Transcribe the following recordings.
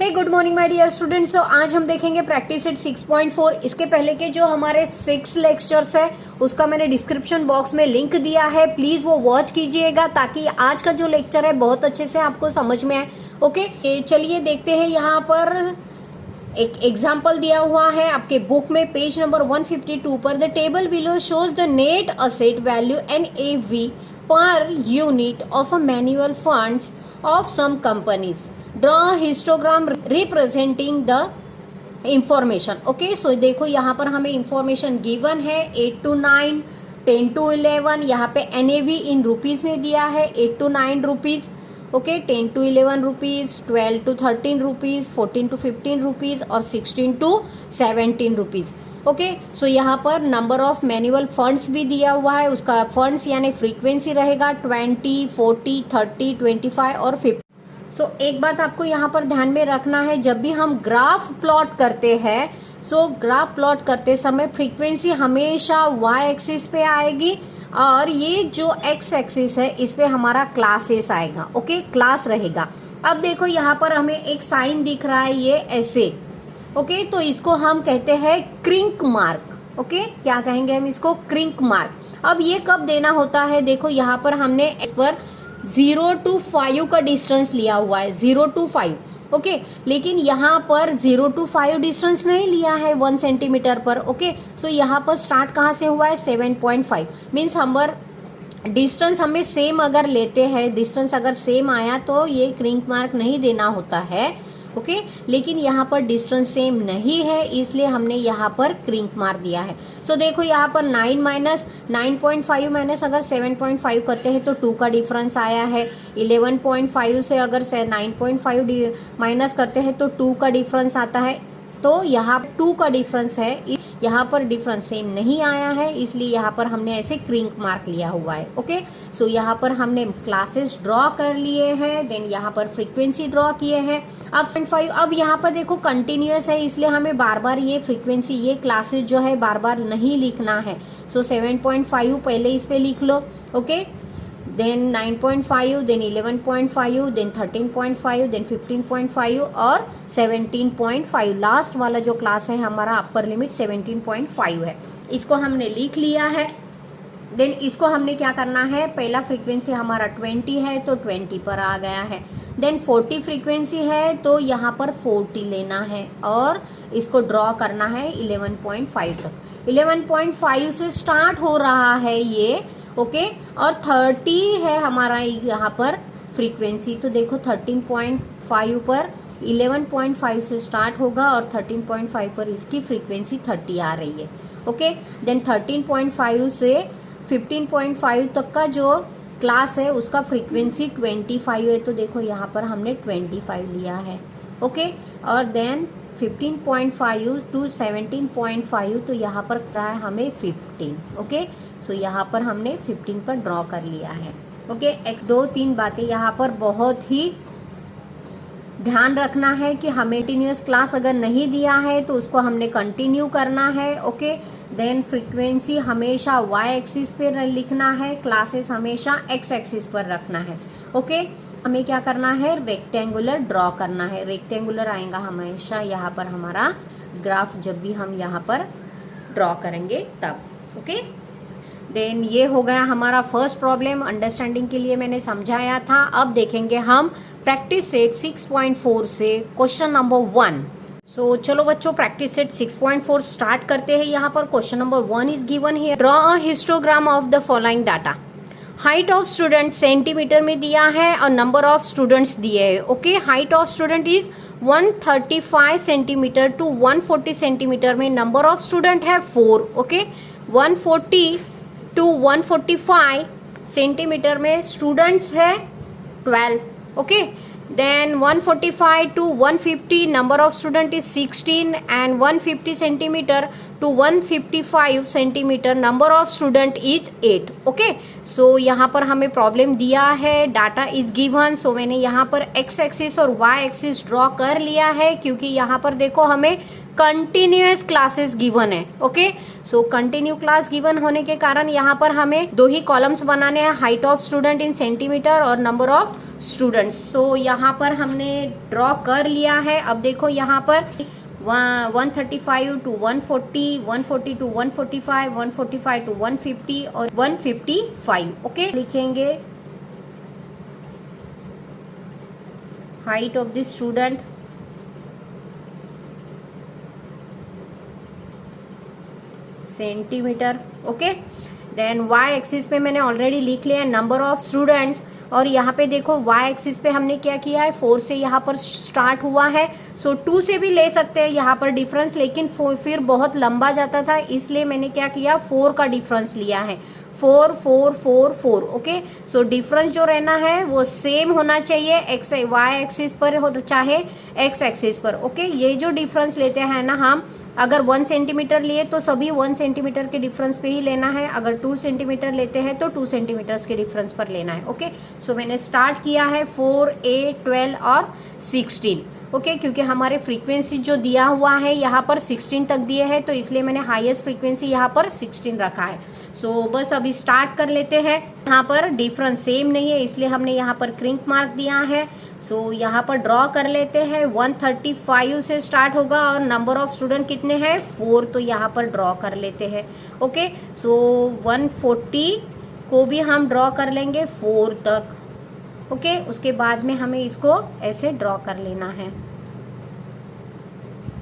Hey good morning my dear students. तो आज हम देखेंगे प्रैक्टिस सेट 6.4। इसके पहले के जो हमारे 6 लेक्चर्स है उसका मैंने डिस्क्रिप्शन बॉक्स में लिंक दिया है, प्लीज वो वॉच कीजिएगा ताकि आज का जो लेक्चर है बहुत अच्छे से आपको समझ में आए। ओके, चलिए देखते हैं। यहाँ पर एक एग्जाम्पल दिया हुआ है आपके बुक में पेज नंबर 152 पर। The table below shows the net asset value NAV per unit of a manual funds of some companies. Draw a histogram representing the information. Okay, so देखो यहाँ पर हमें information given है 8 to 9, 10 to 11. यहाँ पे NAV in rupees में दिया है 8 to 9 rupees, okay, 10 to 11 rupees, 12 to 13 rupees, 14 to 15 rupees और 16 to 17 रुपीज। ओके, सो यहाँ पर नंबर ऑफ मैनुअल फंड्स भी दिया हुआ है, उसका फंड्स यानी फ्रीक्वेंसी रहेगा 20, 40, 30, 25 और 50। सो एक बात आपको यहाँ पर ध्यान में रखना है, जब भी हम ग्राफ प्लॉट करते हैं ग्राफ प्लॉट करते समय फ्रीक्वेंसी हमेशा y एक्सिस पे आएगी और ये जो x एक्सिस है इस पे हमारा क्लासेस आएगा। ओके, क्लास रहेगा। अब देखो यहाँ पर हमें एक साइन दिख रहा है ये ऐसे, ओके, तो इसको हम कहते हैं क्रिंक मार्क। ओके, क्या कहेंगे हम इसको? Crick mark. अब ये कब देना होता है? देखो यहाँ पर हमने इस पर 0 to 5 का डिस्टेंस लिया हुआ है, 0 to 5। ओके, लेकिन यहाँ पर 0 to 5 डिस्टेंस नहीं लिया है 1 सेंटीमीटर पर। ओके, सो यहाँ पर स्टार्ट कहाँ से हुआ है? 7.5। मीन्स हमारा डिस्टेंस हमें सेम अगर लेते हैं, डिस्टेंस अगर सेम आया तो ये क्रिंक मार्क नहीं देना होता है। ओके, लेकिन यहाँ पर डिस्टेंस सेम नहीं है इसलिए हमने यहाँ पर क्रिंक मार दिया है। सो देखो यहाँ पर 9 माइनस 9.5 माइनस अगर 7.5 करते हैं तो 2 का डिफरेंस आया है। 11.5 से अगर 9.5 माइनस करते हैं तो 2 का डिफरेंस आता है। तो यहाँ 2 का डिफरेंस है, यहाँ पर डिफरेंस सेम नहीं आया है इसलिए यहाँ पर हमने ऐसे क्रिंक मार्क लिया हुआ है। ओके, सो यहाँ पर हमने क्लासेस ड्रॉ कर लिए हैं, देन यहाँ पर फ्रीक्वेंसी ड्रॉ किए हैं। अब 5 अब यहाँ पर देखो कंटिन्यूअस है इसलिए हमें बार बार ये फ्रीक्वेंसी ये क्लासेस जो है बार बार नहीं लिखना है। सो 7.5 पहले इस पे लिख लो। Okay, then 9.5, then 11.5, then 13.5, then 15.5 और 17.5। लास्ट वाला जो क्लास है हमारा अपर लिमिट 17.5 है, इसको हमने लिख लिया है। देन इसको हमने क्या करना है? पहला फ्रीक्वेंसी हमारा 20 है तो 20 पर आ गया है। देन 40 फ्रीक्वेंसी है तो यहाँ पर 40 लेना है और इसको ड्रॉ करना है 11.5 तक। 11.5 से स्टार्ट हो रहा है ये, ओके, और 30 है हमारा यहाँ पर फ्रीक्वेंसी। तो देखो 13.5 पर 11.5 से स्टार्ट होगा और 13.5 पर इसकी फ्रीक्वेंसी 30 आ रही है। ओके, देन 13.5 से 15.5 तक का जो क्लास है उसका फ्रीक्वेंसी 25 है। तो देखो यहाँ पर हमने 25 लिया है। ओके, और देन 15.5 टू 17.5 तो यहाँ पर रहा है हमें 15। ओके, सो यहाँ पर हमने 15 पर ड्रॉ कर लिया है। ओके, एक 2-3 बातें यहाँ पर बहुत ही ध्यान रखना है कि हमें कंटिन्यूअस क्लास अगर नहीं दिया है तो उसको हमने कंटिन्यू करना है। ओके, देन फ्रीक्वेंसी हमेशा y एक्सिस पर लिखना है, क्लासेस हमेशा x एक्सिस पर रखना है। ओके, हमें क्या करना है? रेक्टेंगुलर ड्रॉ करना है। रेक्टेंगुलर आएगा हमेशा यहाँ पर हमारा ग्राफ जब भी हम यहाँ पर ड्रॉ करेंगे तब। ओके, देन ये हो गया हमारा फर्स्ट प्रॉब्लम, अंडरस्टैंडिंग के लिए मैंने समझाया था। अब देखेंगे हम प्रैक्टिस सेट 6.4 से क्वेश्चन नंबर 1। सो चलो बच्चों, प्रैक्टिस सेट 6.4 स्टार्ट करते हैं। यहाँ पर question number 1 is given here. Draw a histogram of the following data. Height of student centimetre में दिया है और नंबर ऑफ स्टूडेंट्स दिए हैं। Okay, height of student is 135 centimetre to 140 centimetre में नंबर ऑफ स्टूडेंट है 4। ओके, 140 टू 145 सेंटीमीटर में students है 12। Okay, then 145 to 150 number of student is 16 and 150 centimeter to 155 centimeter number of student is 8. Okay, सो यहाँ पर हमें problem दिया है, data is given. सो मैंने यहाँ पर x एक्सिस और y एक्सिस ड्रॉ कर लिया है क्योंकि यहाँ पर देखो हमें कंटिन्यूअस क्लासेस गिवन है। Okay, so continue class given होने के कारण यहाँ पर हमें 2 ही कॉलम्स बनाने हैं, height of student in centimetre और नंबर ऑफ स्टूडेंट्स। सो यहाँ पर हमने ड्रॉ कर लिया है। अब देखो यहाँ पर 135 to 140, 140 to 145, 145 to 150 और 155। ओके, लिखेंगे height of the student, centimetre. Okay, then Y axis पे मैंने ऑलरेडी लिख लिया है नंबर ऑफ स्टूडेंट्स, और यहाँ पे देखो वाई एक्सिस पे हमने क्या किया है, 4 से यहाँ पर स्टार्ट हुआ है। सो 2 से भी ले सकते हैं यहाँ पर डिफरेंस, लेकिन फिर बहुत लंबा जाता था, इसलिए मैंने क्या किया, 4 का डिफरेंस लिया है। 4 4 4 4। ओके, सो डिफरेंस जो रहना है वो सेम होना चाहिए, एक्स वाई एक्सिस पर हो चाहे एक्स एक्सिस पर। ओके, ये जो डिफरेंस लेते हैं ना हम, अगर 1 सेंटीमीटर लिए तो सभी 1 सेंटीमीटर के डिफरेंस पे ही लेना है, अगर 2 सेंटीमीटर लेते हैं तो 2 सेंटीमीटर के डिफरेंस पर लेना है। ओके, सो मैंने स्टार्ट किया है 4, 8, 12 और 16। ओके, क्योंकि हमारे फ्रीक्वेंसी जो दिया हुआ है यहाँ पर 16 तक दिए है, तो इसलिए मैंने हाईएस्ट फ्रीक्वेंसी यहाँ पर 16 रखा है। सो बस अभी स्टार्ट कर लेते हैं। यहाँ पर डिफरेंस सेम नहीं है, इसलिए हमने यहाँ पर क्रिंक मार्क दिया है। सो यहाँ पर ड्रॉ कर लेते हैं। 135 से स्टार्ट होगा और नंबर ऑफ स्टूडेंट कितने हैं, 4, तो यहाँ पर ड्रॉ कर लेते हैं। ओके, सो 140 को भी हम ड्रॉ कर लेंगे 4 तक। ओके, उसके बाद में हमें इसको ऐसे ड्रॉ कर लेना है।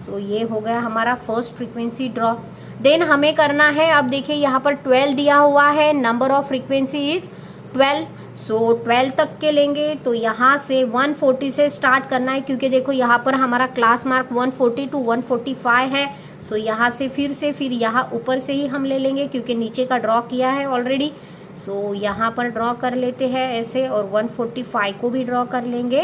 सो ये हो गया हमारा फर्स्ट फ्रीक्वेंसी ड्रॉ। देन हमें करना है, अब देखिए यहाँ पर 12 दिया हुआ है, नंबर ऑफ फ्रीक्वेंसी इज 12। सो 12 तक के लेंगे, तो यहाँ से 140 से स्टार्ट करना है, क्योंकि देखो यहाँ पर हमारा क्लास मार्क 140 to 145 है। सो यहाँ से फिर यहाँ ऊपर से ही हम ले लेंगे, क्योंकि नीचे का ड्रॉ किया है ऑलरेडी। सो यहाँ पर ड्रॉ कर लेते हैं ऐसे, और 145 को भी ड्रॉ कर लेंगे।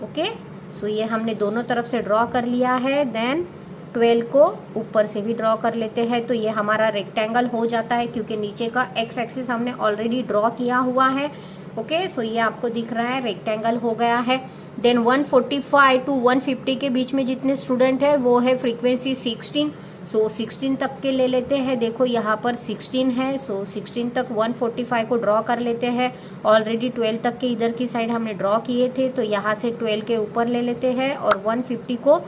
ओके, सो ये हमने दोनों तरफ से ड्रॉ कर लिया है। देन 12 को ऊपर से भी ड्रॉ कर लेते हैं, तो ये हमारा रेक्टेंगल हो जाता है, क्योंकि नीचे का एक्स एक्सिस हमने ऑलरेडी ड्रॉ किया हुआ है। ओके, सो ये आपको दिख रहा है, रेक्टेंगल हो गया है। देन 145 to 150 के बीच में जितने स्टूडेंट है वो है फ्रीक्वेंसी 16। सो 16 तक के ले लेते हैं। देखो यहाँ पर 16 है, सो 16 तक 145 को ड्रॉ कर लेते हैं। ऑलरेडी 12 तक के इधर की साइड हमने ड्रॉ किए थे, तो यहाँ से 12 के ऊपर ले लेते हैं, और 150 को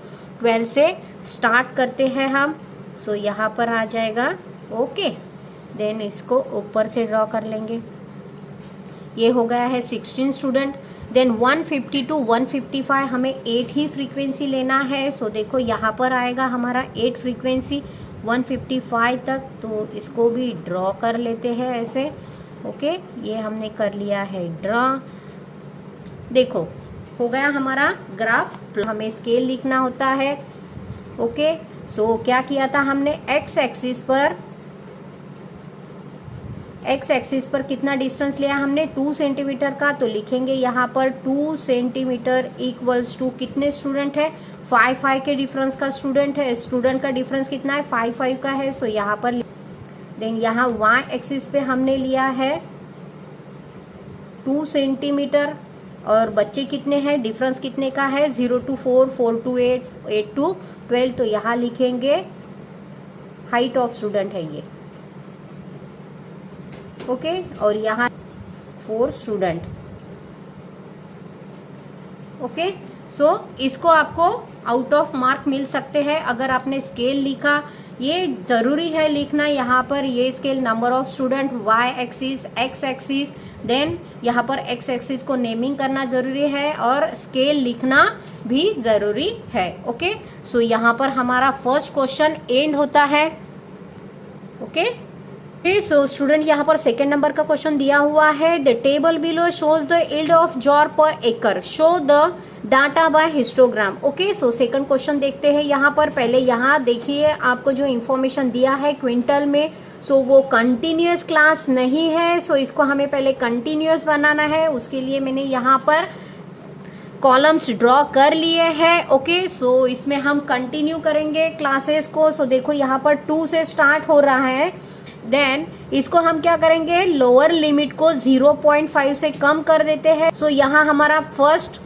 12 से स्टार्ट करते हैं हम। सो यहाँ पर आ जाएगा। ओके, देन इसको ऊपर से ड्रॉ कर लेंगे। ये हो गया है 16 स्टूडेंट। देन 150 to 155 हमें 8 ही फ्रीक्वेंसी लेना है। सो देखो यहाँ पर आएगा हमारा 8 फ्रीक्वेंसी 155 तक, तो इसको भी ड्रॉ कर लेते हैं ऐसे। ओके, ये हमने कर लिया है ड्रॉ। देखो हो गया हमारा ग्राफ। हमें स्केल लिखना होता है। ओके, सो क्या किया था हमने, एक्स एक्सिस पर कितना डिस्टेंस लिया हमने, 2 सेंटीमीटर का, तो लिखेंगे यहाँ पर 2 सेंटीमीटर इक्वल्स टू कितने स्टूडेंट है, 5 के डिफरेंस का स्टूडेंट है। स्टूडेंट का डिफरेंस कितना है, 5 का है। सो यहाँ पर देन यहाँ वाई एक्सिस पे हमने लिया है 2 सेंटीमीटर, और बच्चे कितने हैं, डिफरेंस कितने का है, 0 to 4, 4 to 8, 8 to 12, तो यहाँ लिखेंगे हाइट ऑफ स्टूडेंट है ये। ओके, और यहाँ 4 स्टूडेंट। ओके, सो इसको आपको आउट ऑफ मार्क मिल सकते हैं अगर आपने स्केल लिखा। ये जरूरी है लिखना यहाँ पर, ये scale number of student, Y axis, X axis, then यहाँ पर एक्स एक्सिस को नेमिंग करना जरूरी है, और स्केल लिखना भी जरूरी है। ओके, सो यहाँ पर हमारा फर्स्ट क्वेश्चन एंड होता है। ओके, सो स्टूडेंट यहाँ पर सेकेंड नंबर का क्वेश्चन दिया हुआ है। The table below shows the yield of jowar per एकड़, show the data by histogram. Okay, so second question देखते हैं। यहाँ पर पहले यहाँ देखिए आपको जो इन्फॉर्मेशन दिया है क्विंटल में, सो वो कंटिन्यूअस क्लास नहीं है। सो इसको हमें पहले कंटिन्यूअस बनाना है, उसके लिए मैंने यहाँ पर कॉलम्स ड्रॉ कर लिए हैं। ओके, सो इसमें हम कंटिन्यू करेंगे क्लासेस को। सो देखो यहाँ पर 2 से स्टार्ट हो रहा है। देन इसको हम क्या करेंगे, लोअर लिमिट को 0.5 से कम कर देते हैं। सो यहाँ हमारा फर्स्ट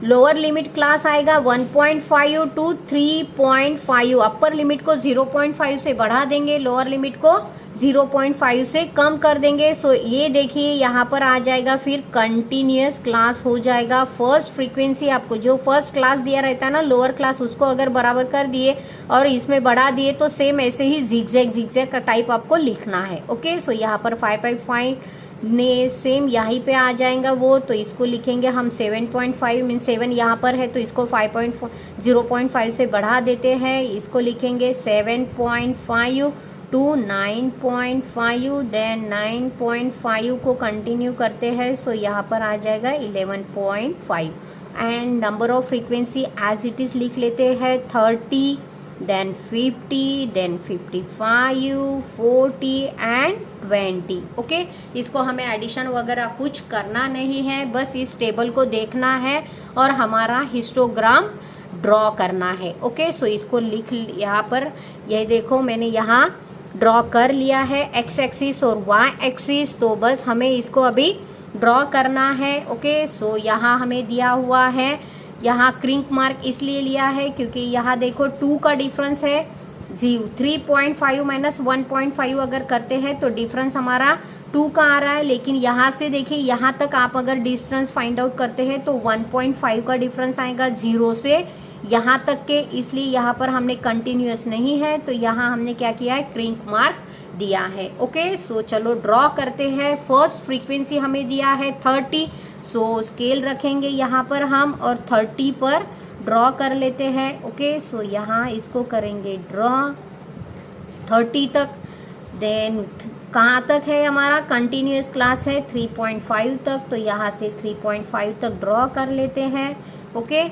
लोअर लिमिट क्लास आएगा 1.5 टू 3.5, अपर लिमिट को 0.5 से बढ़ा देंगे, लोअर लिमिट को 0.5 से कम कर देंगे। सो ये देखिए यहाँ पर आ जाएगा, फिर कंटिन्यूअस क्लास हो जाएगा। फर्स्ट फ्रीक्वेंसी आपको जो फर्स्ट क्लास दिया रहता है ना लोअर क्लास, उसको अगर बराबर कर दिए और इसमें बढ़ा दिए तो सेम ऐसे ही जिगजैग का टाइप आपको लिखना है। ओके, सो यहाँ पर 5.5 ने सेम यहीं पे आ जाएगा वो, तो इसको लिखेंगे हम 7.5 मीन 7 यहाँ पर है तो इसको 0.5 से बढ़ा देते हैं, इसको लिखेंगे 7.5 टू 9.5, देन 9.5 को कंटिन्यू करते हैं। सो यहाँ पर आ जाएगा 11.5 and number of frequency as it is लिख लेते हैं 30, देन 50, देन 55, 40 एंड 20। ओके, इसको हमें एडिशन वगैरह कुछ करना नहीं है, बस इस टेबल को देखना है और हमारा हिस्टोग्राम ड्रॉ करना है। ओके, सो इसको लिख यहाँ पर, ये देखो मैंने यहाँ ड्रॉ कर लिया है एक्स एक्सिस और वाई एक्सिस, तो बस हमें इसको अभी ड्रॉ करना है। ओके, सो यहाँ हमें दिया हुआ है, यहाँ क्रिंक मार्क इसलिए लिया है क्योंकि यहाँ देखो 2 का डिफरेंस है, 3.5 माइनस 1.5 अगर करते हैं तो डिफरेंस हमारा 2 का आ रहा है, लेकिन यहाँ से देखिए यहाँ तक आप अगर डिस्टेंस फाइंड आउट करते हैं तो 1.5 का डिफरेंस आएगा 0 से यहाँ तक के, इसलिए यहाँ पर हमने कंटिन्यूअस नहीं है तो यहाँ हमने क्या किया है, क्रिंक मार्क दिया है। ओके, सो चलो ड्रॉ करते हैं। फर्स्ट फ्रीक्वेंसी हमें दिया है 30, सो स्केल रखेंगे यहाँ पर हम और 30 पर ड्रॉ कर लेते हैं। ओके, सो यहाँ इसको करेंगे ड्रॉ 30 तक, देन कहाँ तक है हमारा कंटिन्यूअस क्लास है 3.5 तक, तो यहाँ से 3.5 तक ड्रॉ कर लेते हैं। ओके,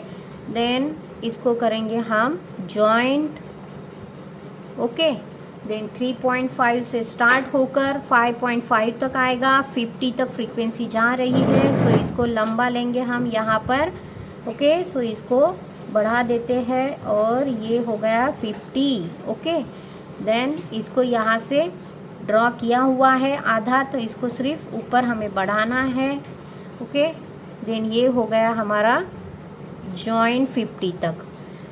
देन इसको करेंगे हम जॉइंट। ओके, देन 3.5 से स्टार्ट होकर 5.5 तक आएगा, 50 तक फ्रीक्वेंसी जा रही है, सो इसको लंबा लेंगे हम यहाँ पर। ओके, सो इसको बढ़ा देते हैं और ये हो गया 50। ओके, देन इसको यहाँ से ड्रॉ किया हुआ है आधा, तो इसको सिर्फ ऊपर हमें बढ़ाना है। ओके, देन ये हो गया हमारा जॉइंट 50 तक।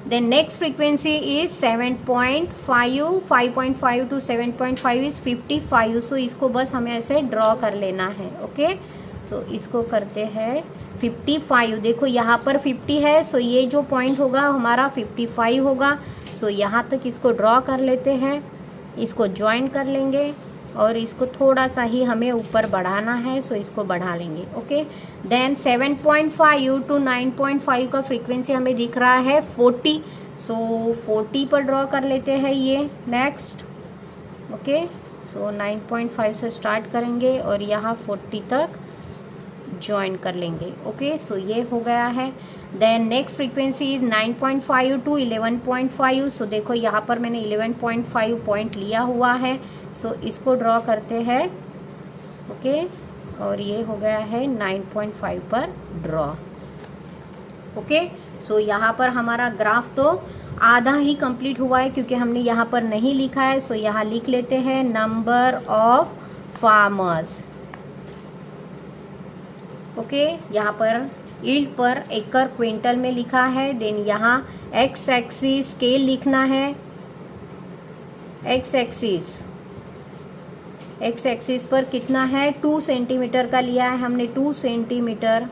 Then next frequency is 7.5, 5.5 to 7.5 is 55, so इसको बस हमें ऐसे ड्रॉ कर लेना है। ओके, सो इसको करते हैं 55, देखो यहाँ पर 50 है, सो ये जो पॉइंट होगा हमारा 55 होगा, सो यहाँ तक इसको ड्रॉ कर लेते हैं, इसको ज्वाइन कर लेंगे और इसको थोड़ा सा ही हमें ऊपर बढ़ाना है, सो इसको बढ़ा लेंगे। ओके, देन 7.5 टू 9.5 का फ्रीक्वेंसी हमें दिख रहा है 40, सो 40 पर ड्रॉ कर लेते हैं ये नेक्स्ट। ओके, सो 9.5 से स्टार्ट करेंगे और यहाँ 40 तक ज्वाइन कर लेंगे। ओके, सो ये हो गया है। Then next frequency is 9.5 to 11.5, so देखो यहाँ पर मैंने 11.5 पॉइंट लिया हुआ है, सो इसको ड्रॉ करते हैं। ओके, और ये हो गया है 9.5 पर ड्रॉ। ओके, सो यहाँ पर हमारा ग्राफ तो आधा ही कंप्लीट हुआ है क्योंकि हमने यहाँ पर नहीं लिखा है, सो यहाँ लिख लेते हैं नंबर ऑफ फार्मर्स। ओके, यहाँ पर यील्ड पर एकड़ क्विंटल में लिखा है, देन यहाँ एक्स एक्सिस स्केल लिखना है, एक्स एक्सिस पर कितना है 2 सेंटीमीटर का लिया है हमने, 2 सेंटीमीटर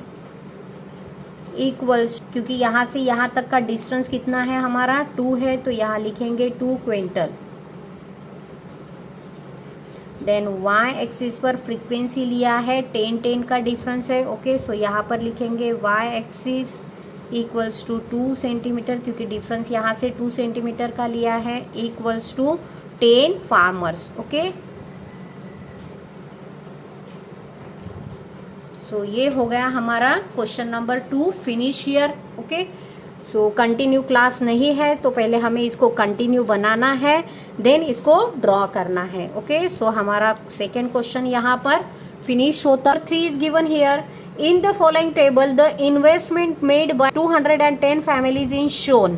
इक्वल्स, क्योंकि यहाँ से यहाँ तक का डिस्टेंस कितना है हमारा 2 है, तो यहाँ लिखेंगे 2 क्विंटल। देन वाई एक्सिस पर फ्रीक्वेंसी लिया है 10 का डिफरेंस है। ओके, सो यहाँ पर लिखेंगे Y axis equals to 2 centimetre, क्योंकि डिफरेंस यहाँ से 2 सेंटीमीटर का लिया है, equals to 10 farmers. Okay, so ये हो गया हमारा question number 2 finish here. Okay, so continue class नहीं है तो पहले हमें इसको कंटिन्यू बनाना है, देन इसको ड्रॉ करना है। ओके, सो हमारा सेकेंड क्वेश्चन यहाँ पर फिनिश होता। 3 is given here in the following table the investment made by 210 families in shown,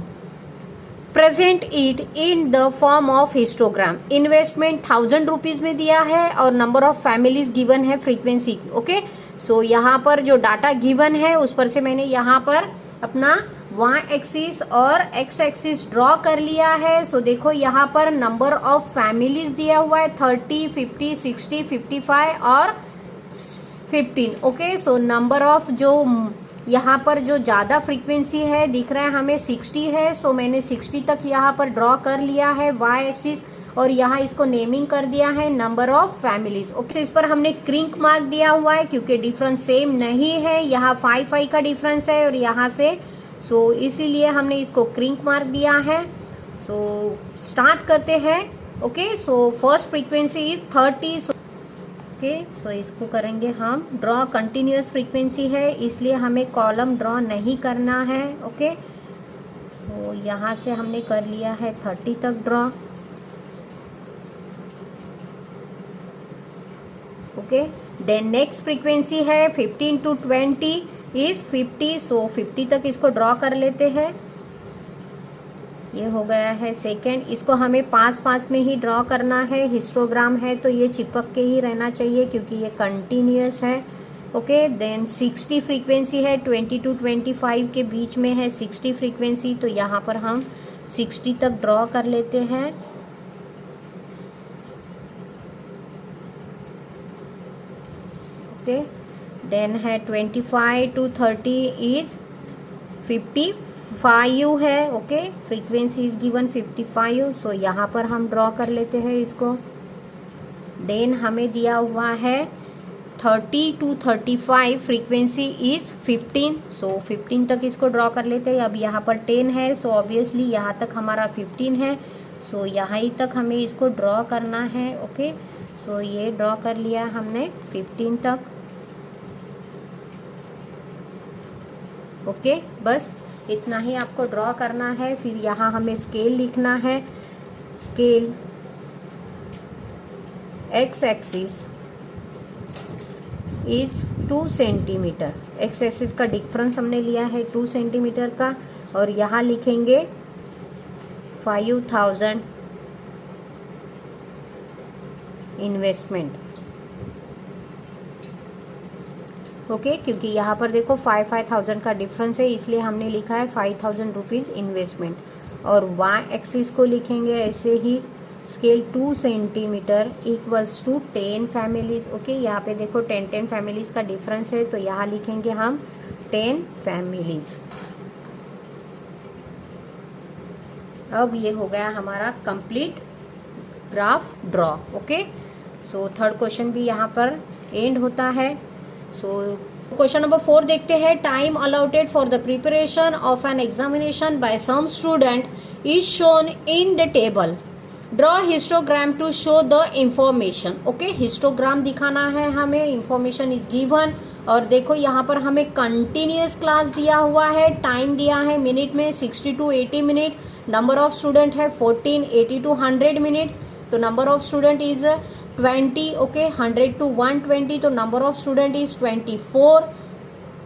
present it in the form of histogram. Investment 1000 rupees में दिया है और नंबर ऑफ फैमिलीज गिवन है frequency. Okay, सो यहाँ पर जो डाटा गिवन है उस पर से मैंने यहाँ पर अपना y एक्सिस और x एक्सिस ड्रॉ कर लिया है। सो देखो यहाँ पर नंबर ऑफ फैमिलीज दिया हुआ है 30, 50, 60, 55 और 15। ओके, सो नंबर ऑफ जो यहाँ पर जो ज़्यादा फ्रीक्वेंसी है दिख रहा है हमें 60 है। सो मैंने 60 तक यहाँ पर ड्रॉ कर लिया है y एक्सिस और यहाँ इसको नेमिंग कर दिया है नंबर ऑफ फैमिलीज। ओके, इस पर हमने क्रिंक मार्क दिया हुआ है क्योंकि डिफरेंस सेम नहीं है, यहाँ 5 का डिफरेंस है और यहाँ से सो इसीलिए हमने इसको क्रिंक मार्क दिया है। सो स्टार्ट करते हैं। Okay, so first frequency is 30। Okay, so इसको करेंगे हम ड्रॉ। कंटिन्यूअस फ्रीक्वेंसी है इसलिए हमें कॉलम ड्रॉ नहीं करना है। ओके, सो यहाँ से हमने कर लिया है 30 तक draw. Okay, then next frequency है 15 to 20 इज 50। सो 50 तक इसको ड्रॉ कर लेते हैं। ये हो गया है सेकेंड। इसको हमें पास में ही ड्रॉ करना है। हिस्टोग्राम है तो ये चिपक के ही रहना चाहिए क्योंकि ये कंटिन्यूअस है। ओके, देन 60 फ्रीक्वेंसी है 20 to 25 के बीच में है 60 फ्रीक्वेंसी, तो यहाँ पर हम 60 तक ड्रॉ कर लेते हैं। ओके, देन है 25 to 30 इज 55 है। Okay, frequency is given 55। सो यहाँ पर हम ड्रॉ कर लेते हैं इसको। देन हमें दिया हुआ है 30 to 35 फ्रीक्वेंसी इज 15। सो 15 तक इसको ड्रॉ कर लेते हैं। अब यहाँ पर 10 है सो ऑब्वियसली यहाँ तक हमारा 15 है। सो यहाँ ही तक हमें इसको ड्रॉ करना है। ओके, सो ये ड्रॉ कर लिया हमने 15 तक। ओके, बस इतना ही आपको ड्रॉ करना है। फिर यहाँ हमें स्केल लिखना है। Scale x axis is 2 centimetre. x axis का डिफरेंस हमने लिया है 2 सेंटीमीटर का और यहाँ लिखेंगे 5000 इन्वेस्टमेंट। ओके, क्योंकि यहाँ पर देखो 5000 का डिफरेंस है इसलिए हमने लिखा है 5000 रुपीज़ इन्वेस्टमेंट। और y एक्सिस को लिखेंगे ऐसे ही, scale 2 centimetre equals to 10 families. Okay, यहाँ पे देखो 10 फैमिलीज का डिफरेंस है तो यहाँ लिखेंगे हम 10 फैमिलीज। अब ये हो गया हमारा complete graph draw. Okay, so third question भी यहाँ पर एंड होता है। सो क्वेश्चन नंबर 4 देखते हैं। Time allotted for the preparation of an examination by some student is shown in the table. Draw histogram to show the information. Okay, histogram दिखाना है हमें, इंफॉर्मेशन इज गिवन। और देखो यहाँ पर हमें कंटिन्यूअस क्लास दिया हुआ है, टाइम दिया है मिनट में 60 to 80 minute, number of student है 14, 80 to 100 मिनट्स, तो number of student is 20। Okay, 100 to 120 तो number of student is 24।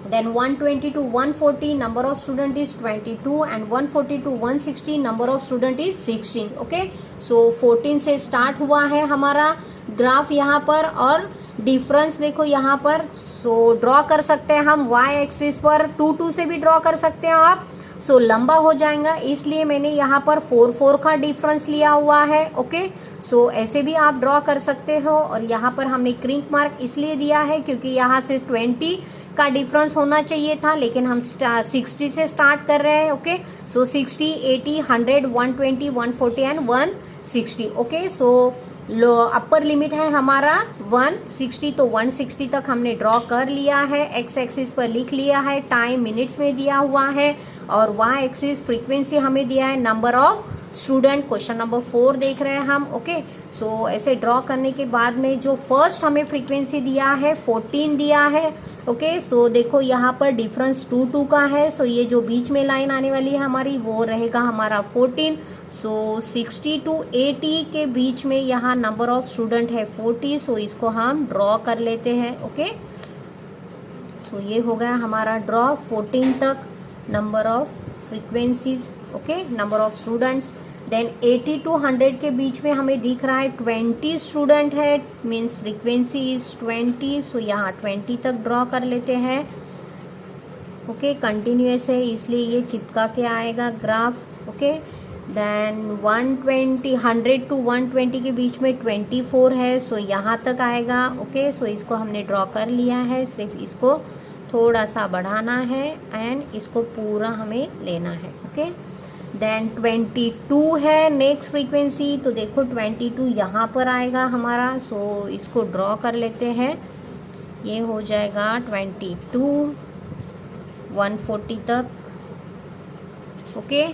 then 120 to 140 number of student is 22 and 140 to 160 number of student is 16. Okay, सो 14 से start हुआ है हमारा graph यहाँ पर और डिफरेंस देखो यहाँ पर। सो ड्रॉ कर सकते हैं हम y एक्सिस पर 2 से भी ड्रॉ कर सकते हैं आप। सो लंबा हो जाएगा इसलिए मैंने यहाँ पर 4 का डिफरेंस लिया हुआ है। ओके, सो ऐसे भी आप ड्रॉ कर सकते हो। और यहाँ पर हमने क्रिंक मार्क इसलिए दिया है क्योंकि यहाँ से 20 का डिफरेंस होना चाहिए था लेकिन हम 60 से स्टार्ट कर रहे हैं। Okay, so 60, 80, 100, 120, 140 and 160। Okay, so low upper limit है हमारा 160 तो 160 तक हमने ड्रॉ कर लिया है। एक्स एक्सिस पर लिख लिया है, टाइम मिनट्स में दिया हुआ है और वाई एक्सिस फ्रीक्वेंसी हमें दिया है number of student. Question number 4 देख रहे हैं हम। ओके, सो ऐसे ड्रॉ करने के बाद में जो फर्स्ट हमें फ्रीक्वेंसी दिया है 14 दिया है। ओके, सो देखो यहाँ पर डिफरेंस 2 का है। सो ये जो बीच में लाइन आने वाली है हमारी वो रहेगा हमारा 14। सो 60 to 80 के बीच में यहाँ नंबर ऑफ स्टूडेंट है 40। सो इसको हम ड्रॉ कर लेते हैं। ओके, सो ये हो गया हमारा ड्रॉ 14 तक number of frequencies. Okay, number of students. Then 80 to 100 के बीच में हमें दिख रहा है 20 स्टूडेंट है, मीन्स फ्रीक्वेंसी इज 20। सो यहाँ 20 तक ड्रॉ कर लेते हैं। ओके, कंटिन्यूअस है इसलिए ये चिपका के आएगा ग्राफ। ओके, देन 100 टू 120 के बीच में 24 है, सो यहाँ तक आएगा। ओके, सो इसको हमने ड्रॉ कर लिया है, सिर्फ इसको थोड़ा सा बढ़ाना है एंड इसको पूरा हमें लेना है। ओके, देन 22 है नेक्स्ट फ्रीक्वेंसी, तो देखो 22 यहाँ पर आएगा हमारा, सो इसको ड्रॉ कर लेते हैं। ये हो जाएगा 22 140 तक। ओके,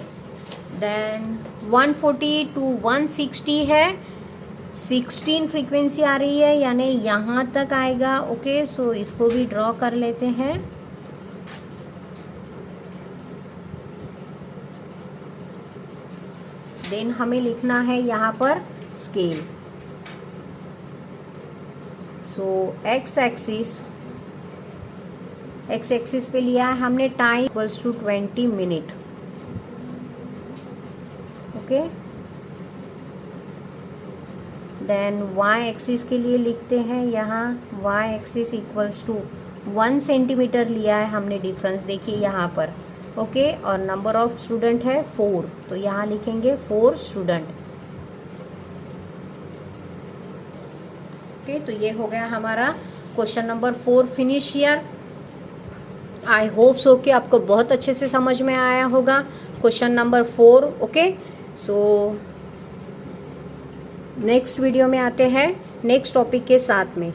देन 140 टू 160 है, 16 फ्रीक्वेंसी आ रही है, यानी यहाँ तक आएगा। ओके, सो इसको भी ड्रॉ कर लेते हैं। देन हमें लिखना है यहाँ पर स्केल। सो एक्स एक्सिस पे लिया है हमने time equals to 20 minute. Okay, then Y axis के लिए लिखते हैं यहाँ Y axis equals to 1 centimetre लिया है हमने डिफरेंस, देखिए यहाँ पर। ओके, और नंबर ऑफ स्टूडेंट है 4, तो यहाँ लिखेंगे 4 स्टूडेंट। ओके, तो ये हो गया हमारा question number 4 finish here. I hope so कि आपको बहुत अच्छे से समझ में आया होगा question number 4। Okay, so next video में आते हैं नेक्स्ट टॉपिक के साथ में।